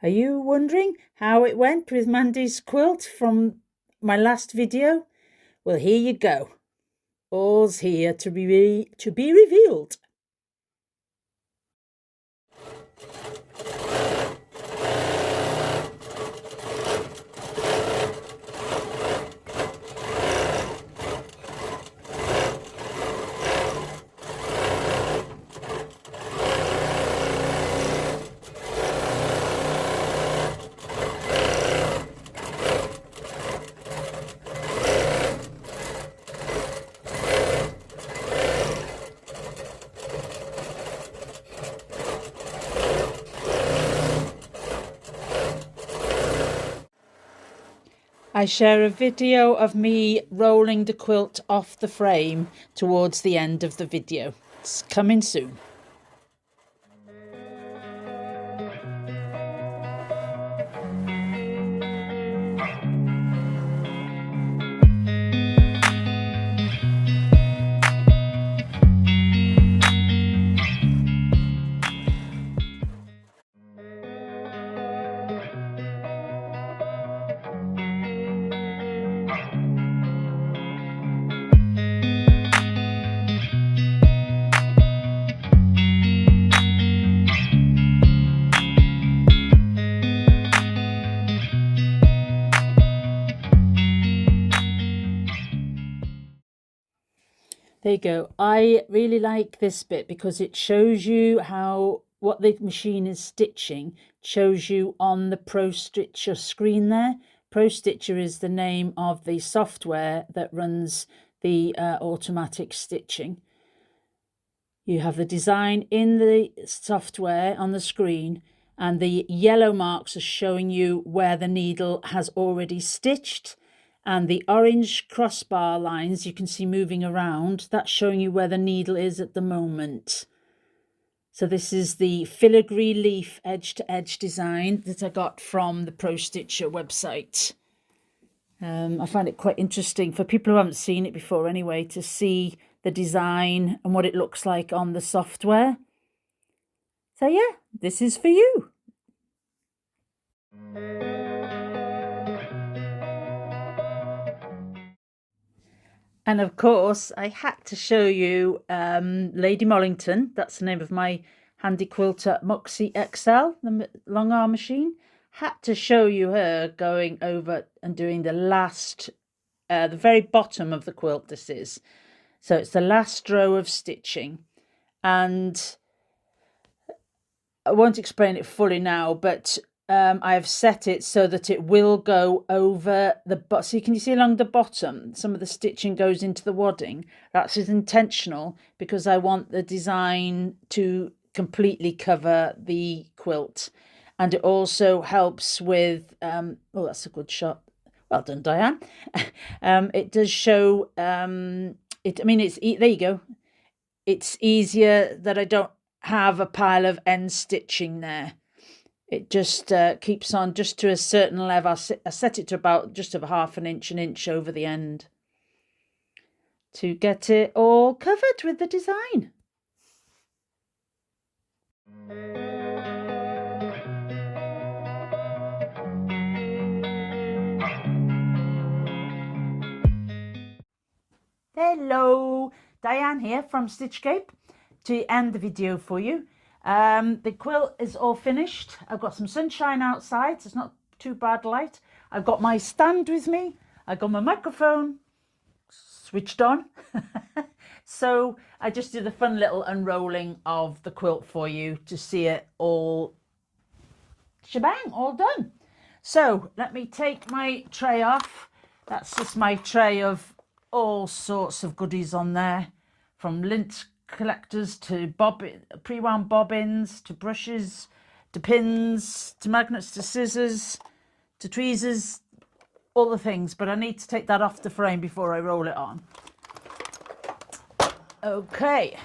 Are you wondering how it went with Mandy's quilt from my last video? Well, here you go. All's here to be revealed. I share a video of me rolling the quilt off the frame towards the end of the video. It's coming soon. There you go. I really like this bit because it shows you what the machine is stitching. It shows you on the ProStitcher screen there. ProStitcher is the name of the software that runs the automatic stitching. You have the design in the software on the screen, and the yellow marks are showing you where the needle has already stitched. And the orange crossbar lines you can see moving around, that's showing you where the needle is at the moment. So this is the filigree leaf edge-to-edge design that I got from the ProStitcher website. I find it quite interesting for people who haven't seen it before anyway, to see the design and what it looks like on the software. So yeah, this is for you. And of course, I had to show you Lady Mollington. That's the name of my HandiQuilter Moxie XL, the long arm machine. Had to show you her going over and doing the last, the very bottom of the quilt this is. So it's the last row of stitching. And I won't explain it fully now, but I have set it so that it will go over the bottom. So can you see along the bottom, some of the stitching goes into the wadding. That's intentional because I want the design to completely cover the quilt. And it also helps with, oh, that's a good shot. Well done, Diane. It does show, I mean, there you go. It's easier that I don't have a pile of end stitching there. It just keeps on just to a certain level. I set it to about just over half an inch over the end to get it all covered with the design. Hello, Diane here from Stitchscape to end the video for you. The quilt is all finished. I've got some sunshine outside, so it's not too bad light. I've got my stand with me. I've got my microphone switched on. So I just did a fun little unrolling of the quilt for you to see it all shebang, all done. So let me take my tray off. That's just my tray of all sorts of goodies on there, from lint collectors to pre-wound bobbins to brushes to pins to magnets to scissors to tweezers, all the things. But I need to take that off the frame before I roll it on. Okay,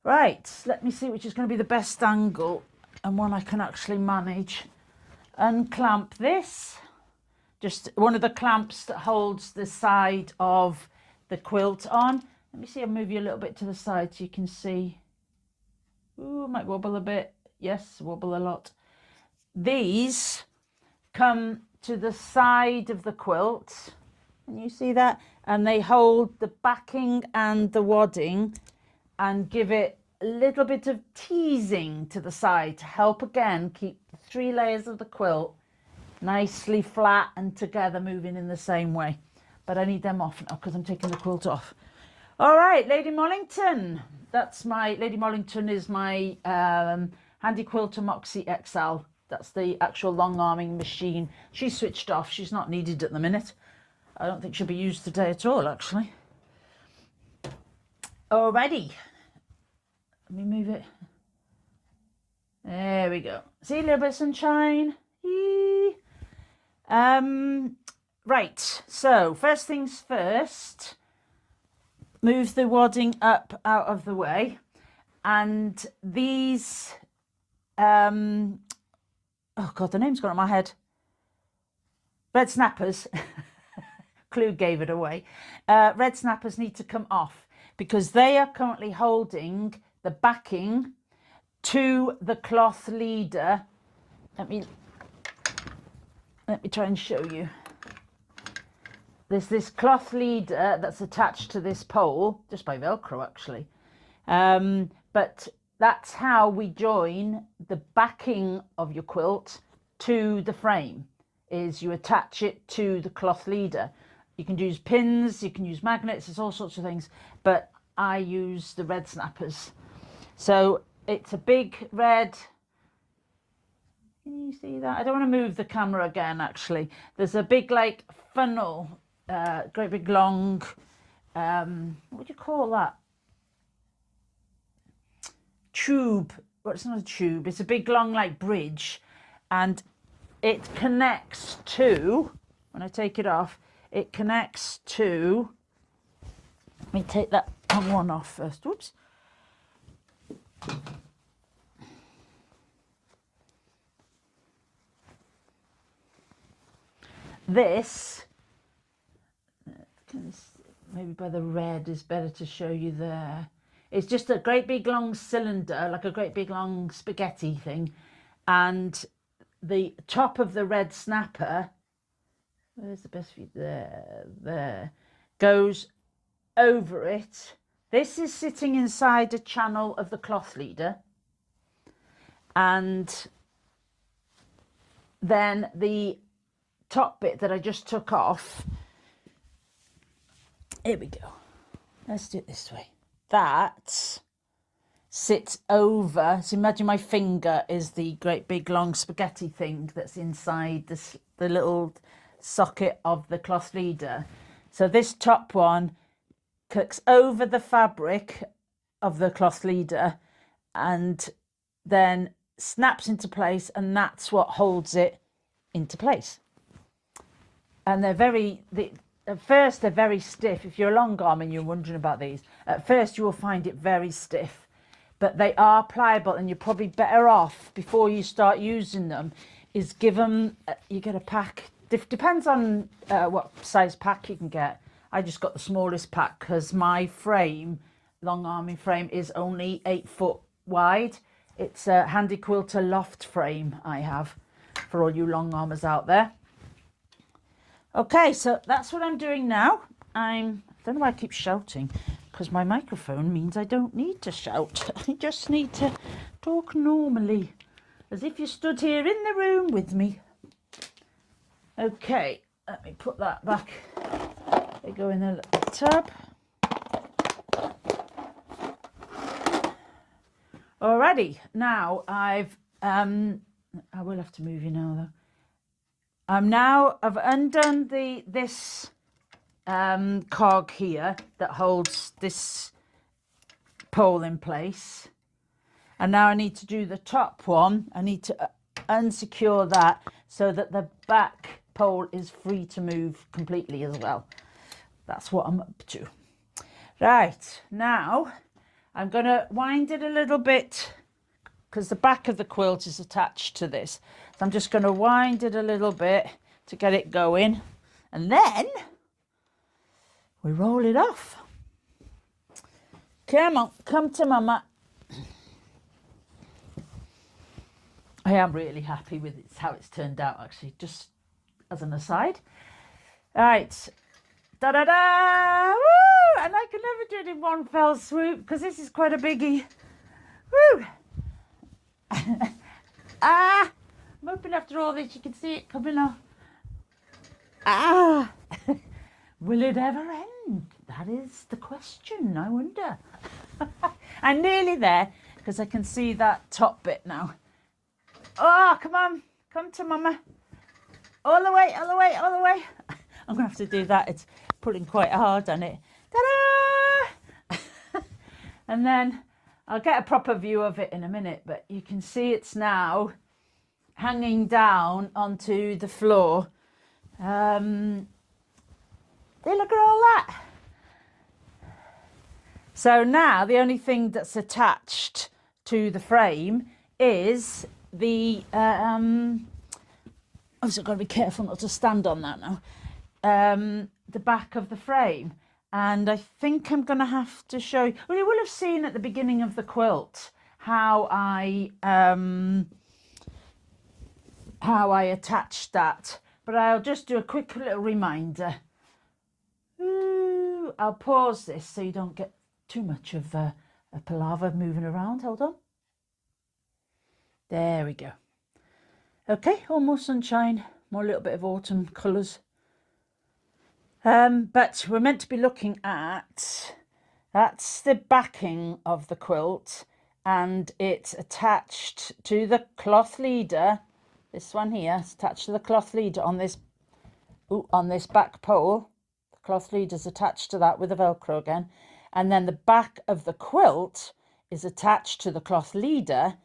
right, let me see which is going to be the best angle and one I can actually manage. Unclamp this, just one of the clamps that holds the side of the quilt on. Let me see, I'll move you a little bit to the side so you can see. Ooh, might wobble a bit. Yes, wobble a lot. these come to the side of the quilt. Can you see that? And they hold the backing and the wadding and give it a little bit of teasing to the side to help again keep the 3 layers of the quilt nicely flat and together, moving in the same way. But I need them off now because I'm taking the quilt off. All right, Lady Mollington. That's my Lady Mollington is my HandiQuilter Moxie XL. That's the actual long arming machine. She's switched off. She's not needed at the minute. I don't think she'll be used today at all, actually. Alrighty. Let me move it. There we go. See a little bit of sunshine. Yee. Right. So first things first. Move the wadding up out of the way, and these. Oh God, the name's gone out of my head. Red snappers. Clue gave it away. Red snappers need to come off because they are currently holding the backing to the cloth leader. Let me try and show you. There's this cloth leader that's attached to this pole, just by Velcro actually. But that's how we join the backing of your quilt to the frame, is you attach it to the cloth leader. You can use pins, you can use magnets, there's all sorts of things, but I use the red snappers. So it's a big red, can you see that? I don't want to move the camera again actually. There's a big like funnel, great big long, what do you call that? Tube. Well, it's not a tube, it's a big long like bridge, and it connects to, when I take it off, it connects to, let me take that one off first, whoops. This, maybe by the red is better to show you there. It's just a great big long cylinder, like a great big long spaghetti thing, and the top of the red snapper, where's the best view? There, goes over it. This is sitting inside a channel of the cloth leader, and then the top bit that I just took off, here we go, let's do it this way, that sits over, so imagine my finger is the great big long spaghetti thing that's inside this, the little socket of the cloth leader. So this top one clicks over the fabric of the cloth leader and then snaps into place, and that's what holds it into place. And they're very, at first they're very stiff. If you're a long arm and you're wondering about these, at first you will find it very stiff, but they are pliable, and you're probably better off before you start using them is give them, you get a pack, depends on what size pack you can get. I just got the smallest pack because my frame, long arming frame, is only 8 foot wide. It's a HandiQuilter loft frame I have for all you long armers out there. Okay, so that's what I'm doing now. I don't know why I keep shouting, because my microphone means I don't need to shout. I just need to talk normally, as if you stood here in the room with me. Okay, let me put that back. They go in the tub. Alrighty, now I will have to move you now though. I've undone this cog here that holds this pole in place, and now I need to do the top one. I need to unsecure that so that the back pole is free to move completely as well. That's what I'm up to. Right, now I'm going to wind it a little bit because the back of the quilt is attached to this. So I'm just going to wind it a little bit to get it going, and then we roll it off. Come on, come to mama. I am really happy with how it's turned out, actually, just as an aside. All right. Da-da-da! Woo! And I can never do it in one fell swoop because this is quite a biggie. Woo! Ah! I'm hoping after all this you can see it coming off. Ah! Will it ever end? That is the question, I wonder. I'm nearly there because I can see that top bit now. Oh, come on. Come to mama. All the way, all the way, all the way. I'm going to have to do that. It's pulling quite hard on it. Ta-da! And then I'll get a proper view of it in a minute, but you can see it's now hanging down onto the floor. Look at all that. So now the only thing that's attached to the frame is the I've got to be careful not to stand on that now. The back of the frame, and I think I'm going to have to show you. Well, you will have seen at the beginning of the quilt how I attached that, but I'll just do a quick little reminder. Ooh, I'll pause this so you don't get too much of a palaver moving around. Hold on. There we go. Okay, almost sunshine, more a little bit of autumn colours. But we're meant to be looking at, that's the backing of the quilt, and it's attached to the cloth leader. This one here is attached to the cloth leader on this back pole. The cloth leader's attached to that with a Velcro again. And then the back of the quilt is attached to the cloth leader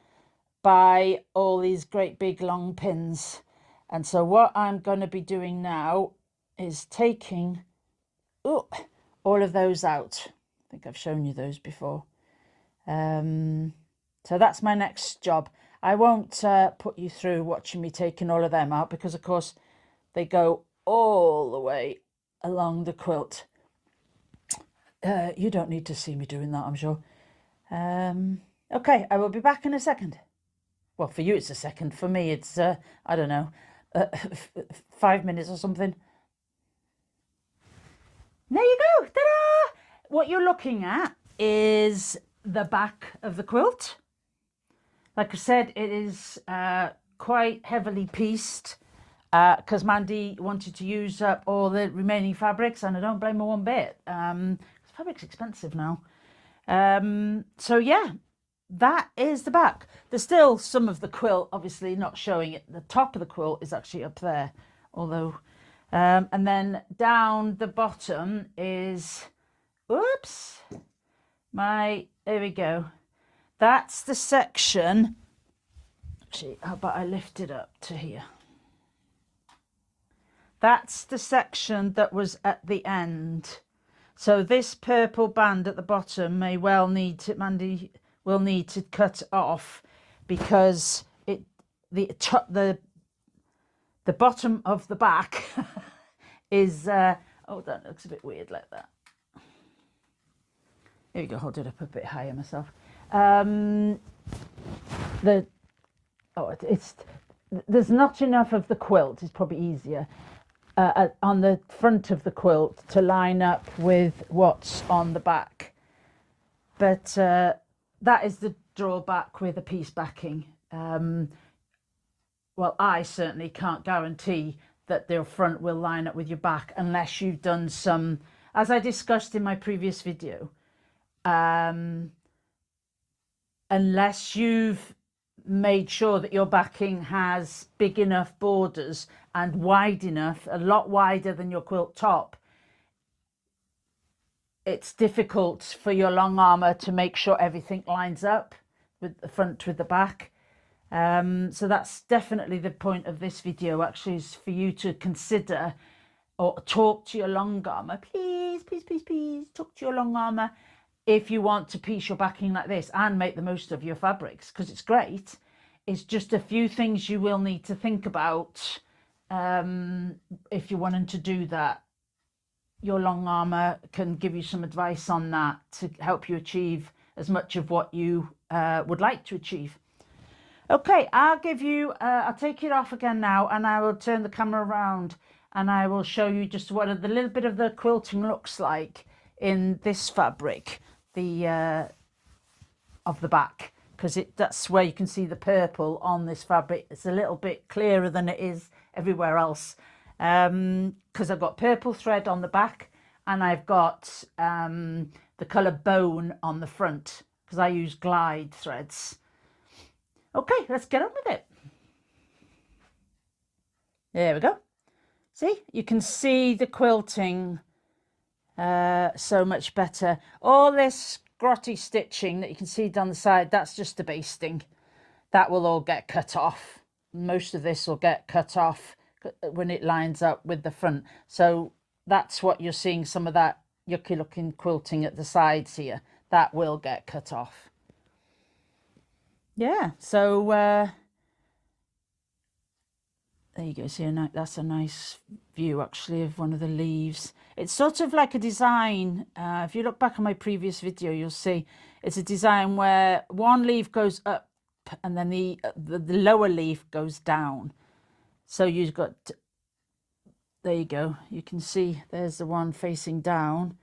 by all these great big long pins. And so what I'm going to be doing now is taking all of those out. I think I've shown you those before. So that's my next job. I won't put you through watching me taking all of them out because, of course, they go all the way along the quilt. You don't need to see me doing that, I'm sure. Okay, I will be back in a second. Well, for you it's a second. For me it's, I don't know, 5 minutes or something. There you go. Ta-da! What you're looking at is the back of the quilt. Like I said, it is quite heavily pieced because Mandy wanted to use up all the remaining fabrics, and I don't blame her one bit. Fabric's expensive now. So yeah, that is the back. There's still some of the quilt obviously not showing it. The top of the quilt is actually up there, although and then down the bottom is, oops, there we go. That's the section. Actually, how about I lift it up to here? That's the section that was at the end. So this purple band at the bottom may well need to, Mandy will need to cut off because the bottom of the back is oh, that looks a bit weird like that. There you go, hold it up a bit higher myself. There's not enough of the quilt, it's probably easier on the front of the quilt to line up with what's on the back, but that is the drawback with a piece backing. Well, I certainly can't guarantee that their front will line up with your back unless you've done some, as I discussed in my previous video, unless you've made sure that your backing has big enough borders and wide enough, a lot wider than your quilt top, it's difficult for your long armour to make sure everything lines up with the front with the back. So that's definitely the point of this video, actually, is for you to consider or talk to your long armour. Please, please, please, please talk to your long armour if you want to piece your backing like this and make the most of your fabrics, because it's great. It's just a few things you will need to think about if you're wanting to do that. Your long armour can give you some advice on that to help you achieve as much of what you would like to achieve. Okay, I'll give you, I'll take it off again now, and I will turn the camera around and I will show you just what the little bit of the quilting looks like in this fabric, the of the back, because that's where you can see the purple on this fabric. It's a little bit clearer than it is everywhere else, because I've got purple thread on the back and I've got the colour bone on the front, because I use glide threads. Okay, let's get on with it. There we go. See, you can see the quilting so much better. All this grotty stitching that you can see down the side, that's just the basting. That will all get cut off. Most of this will get cut off when it lines up with the front. So that's what you're seeing, some of that yucky looking quilting at the sides here. That will get cut off. Yeah, so there you go. See, that's a nice view actually of one of the leaves. It's sort of like a design. If you look back on my previous video, you'll see it's a design where one leaf goes up and then the lower leaf goes down. So you've got, there you go. You can see there's the one facing down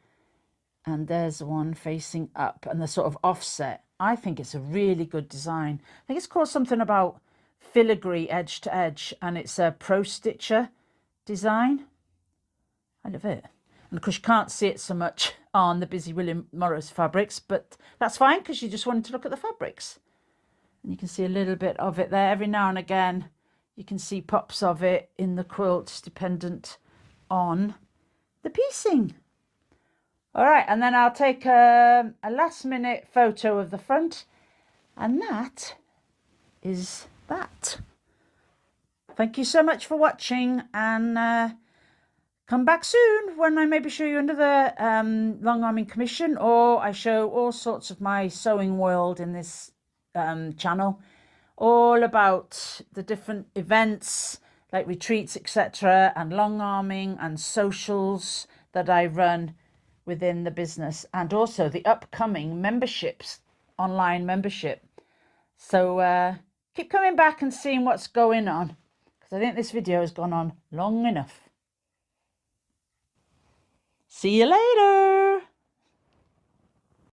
and there's the one facing up, and they're sort of offset. I think it's a really good design. I think it's called something about filigree edge to edge, and it's a ProStitcher design. I love it. And of course you can't see it so much on the Busy William Morris fabrics, but that's fine because you just wanted to look at the fabrics. And you can see a little bit of it there. Every now and again you can see pops of it in the quilts dependent on the piecing. All right, and then I'll take a last minute photo of the front, and that is that. Thank you so much for watching, and come back soon when I maybe show you another long arming commission, or I show all sorts of my sewing world in this channel, all about the different events like retreats, etc., and long arming and socials that I run within the business, and also the upcoming memberships, online membership. So keep coming back and seeing what's going on, because I think this video has gone on long enough. See you later.